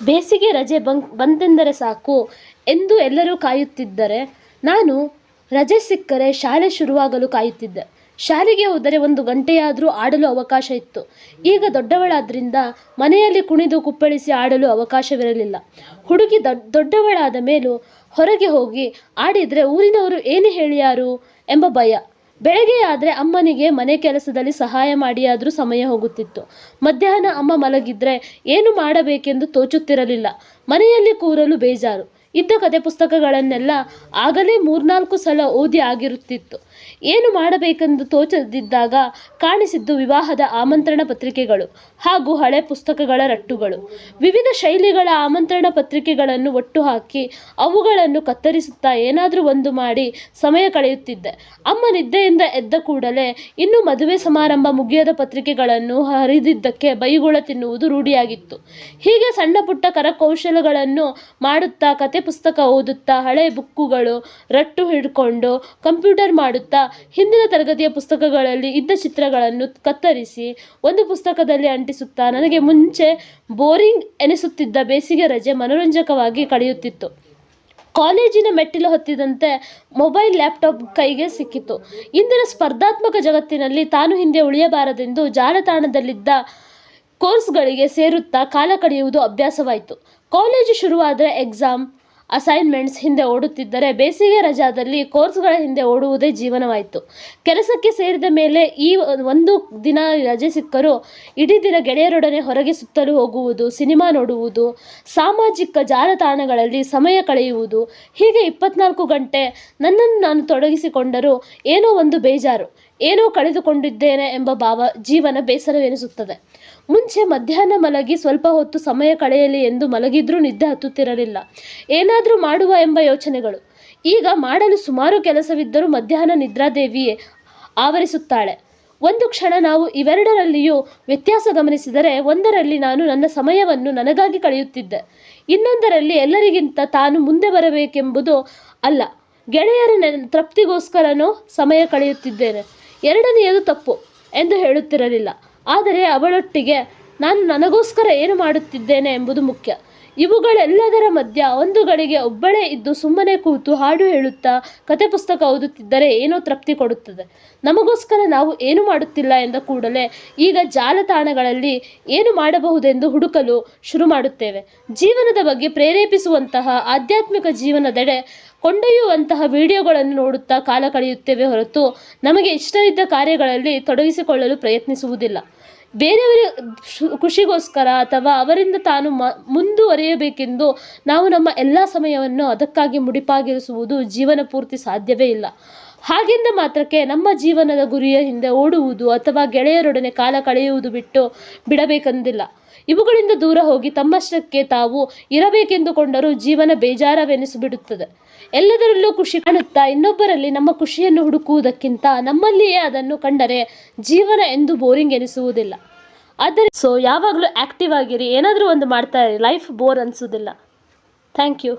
ಬೇಸಿಗೆ ರಜೆ ಬಂತೆಂದರೆ ಸಾಕು ಎಂದು ಎಲ್ಲರೂ ಕಾಯುತ್ತಿದ್ದರೆ ನಾನು ರಜೆ ಸಿಕ್ಕರೆ ಶಾಲೆ ಶುರುವಾಗಲು ಕಾಯುತ್ತಿದ್ದೆ. ಶಾಲೆಗೆ ಹೋದರೆ 1 ಗಂಟೆಯಾದರೂ ಆಡಲು ಅವಕಾಶ ಇತ್ತು. ಈಗ ದೊಡ್ಡವಳಾದ್ರಿಂದ ಮನೆಯಲ್ಲಿ ಕುಣಿದು ಕುಪ್ಪಳಿಸಿ ಆಡಲು ಅವಕಾಶವಿರಲಿಲ್ಲ. ಹುಡುಗಿ ದೊಡ್ಡವಳಾದ ಮೇಲೂ ಹೊರಗೆ ಹೋಗಿ ಆಡಿದರೆ ಊರಿನವರು ಏನು ಹೇಳಿಯಾರು ಎಂಬ ಭಯ. ಬೆಳಗ್ಗೆಯಾದರೆ ಅಮ್ಮನಿಗೆ ಮನೆ ಕೆಲಸದಲ್ಲಿ ಸಹಾಯ ಮಾಡಿಯಾದರೂ ಸಮಯ ಹೋಗುತ್ತಿತ್ತು. ಮಧ್ಯಾಹ್ನ ಅಮ್ಮ ಮಲಗಿದ್ರೆ ಏನು ಮಾಡಬೇಕೆಂದು ತೋಚುತ್ತಿರಲಿಲ್ಲ. ಮನೆಯಲ್ಲಿ ಕೂರಲು ಬೇಜಾರು. ಇದ್ದ ಕತೆ ಪುಸ್ತಕಗಳನ್ನೆಲ್ಲ ಆಗಲೇ 3-4 ಸಲ ಓದಿ ಆಗಿರುತ್ತಿತ್ತು. ಏನು ಮಾಡಬೇಕೆಂದು ತೋಚದಿದ್ದಾಗ ಕಾಣಿಸಿದ್ದು ವಿವಾಹದ ಆಮಂತ್ರಣ ಪತ್ರಿಕೆಗಳು ಹಾಗೂ ಹಳೆ ಪುಸ್ತಕಗಳ ರಟ್ಟುಗಳು. ವಿವಿಧ ಶೈಲಿಗಳ ಆಮಂತ್ರಣ ಪತ್ರಿಕೆಗಳನ್ನು ಒಟ್ಟು ಹಾಕಿ ಅವುಗಳನ್ನು ಕತ್ತರಿಸುತ್ತಾ ಏನಾದರೂ ಒಂದು ಮಾಡಿ ಸಮಯ ಕಳೆಯುತ್ತಿದ್ದೆ. ಅಮ್ಮ ನಿದ್ದೆಯಿಂದ ಎದ್ದ ಕೂಡಲೇ ಇನ್ನೂ ಮದುವೆ ಸಮಾರಂಭ ಮುಗಿಯದ ಪತ್ರಿಕೆಗಳನ್ನು ಹರಿದಿದ್ದಕ್ಕೆ ಬೈಗುಳ ತಿನ್ನುವುದು ರೂಢಿಯಾಗಿತ್ತು. ಹೀಗೆ ಸಣ್ಣ ಪುಟ್ಟ ಕರಕೌಶಲಗಳನ್ನು ಮಾಡುತ್ತಾ, ಕತೆ ಪುಸ್ತಕ ಓದುತ್ತಾ, ಹಳೆ ಬುಕ್ಕುಗಳು ರಟ್ಟು ಹಿಡ್ಕೊಂಡು ಕಂಪ್ಯೂಟರ್ ಮಾಡುತ್ತಾ, ಹಿಂದಿನ ತರಗತಿಯ ಪುಸ್ತಕಗಳಲ್ಲಿ ಇದ್ದ ಚಿತ್ರಗಳನ್ನು ಕತ್ತರಿಸಿ ಒಂದು ಪುಸ್ತಕದಲ್ಲಿ ಅಂಟಿಸುತ್ತಾ ನನಗೆ ಮುಂಚೆ ಬೋರಿಂಗ್ ಎನಿಸುತ್ತಿದ್ದ ಬೇಸಿಗೆ ರಜೆ ಮನೋರಂಜಕವಾಗಿ ಕಳೆಯುತ್ತಿತ್ತು. ಕಾಲೇಜಿನ ಮೆಟ್ಟಿಲು ಹತ್ತಿದಂತೆ ಮೊಬೈಲ್, ಲ್ಯಾಪ್ಟಾಪ್ ಕೈಗೆ ಸಿಕ್ಕಿತು. ಇಂದಿನ ಸ್ಪರ್ಧಾತ್ಮಕ ಜಗತ್ತಿನಲ್ಲಿ ತಾನು ಹಿಂದೆ ಉಳಿಯಬಾರದೆಂದು ಜಾಲತಾಣದಲ್ಲಿದ್ದ ಕೋರ್ಸ್ಗಳಿಗೆ ಸೇರುತ್ತಾ ಕಾಲ ಕಳೆಯುವುದು ಅಭ್ಯಾಸವಾಯಿತು. ಕಾಲೇಜು ಶುರುವಾದರೆ ಎಕ್ಸಾಮ್, ಅಸೈನ್ಮೆಂಟ್ಸ್ ಹಿಂದೆ ಓಡುತ್ತಿದ್ದರೆ ಬೇಸಿಗೆ ರಜಾದಲ್ಲಿ ಕೋರ್ಸ್ಗಳ ಹಿಂದೆ ಓಡುವುದೇ ಜೀವನವಾಯಿತು. ಕೆಲಸಕ್ಕೆ ಸೇರಿದ ಮೇಲೆ ಈ 1 ದಿನ ರಜೆ ಸಿಕ್ಕರೂ ಇಡೀ ದಿನ ಗೆಳೆಯರೊಡನೆ ಹೊರಗೆ ಸುತ್ತಲು ಹೋಗುವುದು, ಸಿನಿಮಾ ನೋಡುವುದು, ಸಾಮಾಜಿಕ ಜಾಲತಾಣಗಳಲ್ಲಿ ಸಮಯ ಕಳೆಯುವುದು, ಹೀಗೆ 24 ಗಂಟೆ ನನ್ನನ್ನು ನಾನು ತೊಡಗಿಸಿಕೊಂಡರೂ ಏನೋ ಒಂದು ಬೇಜಾರು, ಏನೋ ಕಳೆದುಕೊಂಡಿದ್ದೇನೆ ಎಂಬ ಭಾವ. ಜೀವನ ಬೇಸರವೆನಿಸುತ್ತದೆ. ಮುಂಚೆ ಮಧ್ಯಾಹ್ನ ಮಲಗಿ ಸ್ವಲ್ಪ ಹೊತ್ತು ಸಮಯ ಕಳೆಯಲಿ ಎಂದು ಮಲಗಿದ್ರೂ ನಿದ್ದೆ ಹತ್ತುತ್ತಿರಲಿಲ್ಲ. ಏನಾದರೂ ಮಾಡುವ ಎಂಬ ಯೋಚನೆಗಳು. ಈಗ ಮಾಡಲು ಸುಮಾರು ಕೆಲಸವಿದ್ದರೂ ಮಧ್ಯಾಹ್ನ ನಿದ್ರಾದೇವಿಯೇ ಆವರಿಸುತ್ತಾಳೆ. ಒಂದು ಕ್ಷಣ ನಾವು ಇವೆರಡರಲ್ಲಿಯೂ ವ್ಯತ್ಯಾಸ ಗಮನಿಸಿದರೆ, ಒಂದರಲ್ಲಿ ನಾನು ನನ್ನ ಸಮಯವನ್ನು ನನಗಾಗಿ ಕಳೆಯುತ್ತಿದ್ದೆ, ಇನ್ನೊಂದರಲ್ಲಿ ಎಲ್ಲರಿಗಿಂತ ತಾನು ಮುಂದೆ ಬರಬೇಕೆಂಬುದು ಅಲ್ಲ, ಗೆಳೆಯರ ತೃಪ್ತಿಗೋಸ್ಕರನೋ ಸಮಯ ಕಳೆಯುತ್ತಿದ್ದೇನೆ. ಎರಡನೆಯದು ತಪ್ಪು ಎಂದು ಹೇಳುತ್ತಿರಲಿಲ್ಲ, ಆದರೆ ಅವಳೊಟ್ಟಿಗೆ ನಾನು ನನಗೋಸ್ಕರ ಏನು ಮಾಡುತ್ತಿದ್ದೇನೆ ಎಂಬುದು ಮುಖ್ಯ. ಇವುಗಳೆಲ್ಲದರ ಮಧ್ಯ ಒಂದು ಗಳಿಗೆ ಒಬ್ಬಳೇ ಇದ್ದು ಸುಮ್ಮನೆ ಕೂತು ಹಾಡು ಹೇಳುತ್ತಾ ಕತೆ ಪುಸ್ತಕ ಓದುತ್ತಿದ್ದರೆ ಏನೋ ತೃಪ್ತಿ ಕೊಡುತ್ತದೆ. ನಮಗೋಸ್ಕರ ನಾವು ಏನು ಮಾಡುತ್ತಿಲ್ಲ ಎಂದ ಕೂಡಲೇ ಈಗ ಜಾಲತಾಣಗಳಲ್ಲಿ ಏನು ಮಾಡಬಹುದೆಂದು ಹುಡುಕಲು ಶುರು ಮಾಡುತ್ತೇವೆ. ಜೀವನದ ಬಗ್ಗೆ ಪ್ರೇರೇಪಿಸುವಂತಹ, ಆಧ್ಯಾತ್ಮಿಕ ಜೀವನದೆಡೆ ಕೊಂಡೊಯ್ಯುವಂತಹ ವಿಡಿಯೋಗಳನ್ನು ನೋಡುತ್ತಾ ಕಾಲ ಕಳೆಯುತ್ತೇವೆ ಹೊರತು ನಮಗೆ ಇಷ್ಟವಿದ್ದ ಕಾರ್ಯಗಳಲ್ಲಿ ತೊಡಗಿಸಿಕೊಳ್ಳಲು ಪ್ರಯತ್ನಿಸುವುದಿಲ್ಲ. ಬೇರೆಯವರ ಖುಷಿಗೋಸ್ಕರ ಅಥವಾ ಅವರಿಂದ ತಾನು ಮುಂದುವರಿಯಬೇಕೆಂದು ನಾವು ನಮ್ಮ ಎಲ್ಲ ಸಮಯವನ್ನು ಅದಕ್ಕಾಗಿ ಮುಡಿಪಾಗಿರಿಸುವುದು ಜೀವನ ಪೂರ್ತಿ ಸಾಧ್ಯವೇ ಇಲ್ಲ. ಹಾಗೆಂದ ಮಾತ್ರಕ್ಕೆ ನಮ್ಮ ಜೀವನದ ಗುರಿಯ ಹಿಂದೆ ಓಡುವುದು ಅಥವಾ ಗೆಳೆಯರೊಡನೆ ಕಾಲ ಕಳೆಯುವುದು ಬಿಡಬೇಕೆಂದಿಲ್ಲ. ಇವುಗಳಿಂದ ದೂರ ಹೋಗಿ ತಮ್ಮಷ್ಟಕ್ಕೆ ತಾವು ಇರಬೇಕೆಂದುಕೊಂಡರೂ ಜೀವನ ಬೇಜಾರವೆನಿಸಿಬಿಡುತ್ತದೆ. ಎಲ್ಲದರಲ್ಲೂ ಖುಷಿ ಕಾಣುತ್ತಾ ಇನ್ನೊಬ್ಬರಲ್ಲಿ ನಮ್ಮ ಖುಷಿಯನ್ನು ಹುಡುಕುವುದಕ್ಕಿಂತ ನಮ್ಮಲ್ಲಿಯೇ ಅದನ್ನು ಕಂಡರೆ ಜೀವನ ಎಂದು ಬೋರಿಂಗ್ ಎನಿಸುವುದಿಲ್ಲ. ಯಾವಾಗಲೂ ಆ್ಯಕ್ಟಿವ್ ಆಗಿರಿ, ಏನಾದರೂ ಒಂದು ಮಾಡ್ತಾ ಇರಿ, ಲೈಫ್ ಬೋರ್ ಅನಿಸೋದಿಲ್ಲ. Thank you.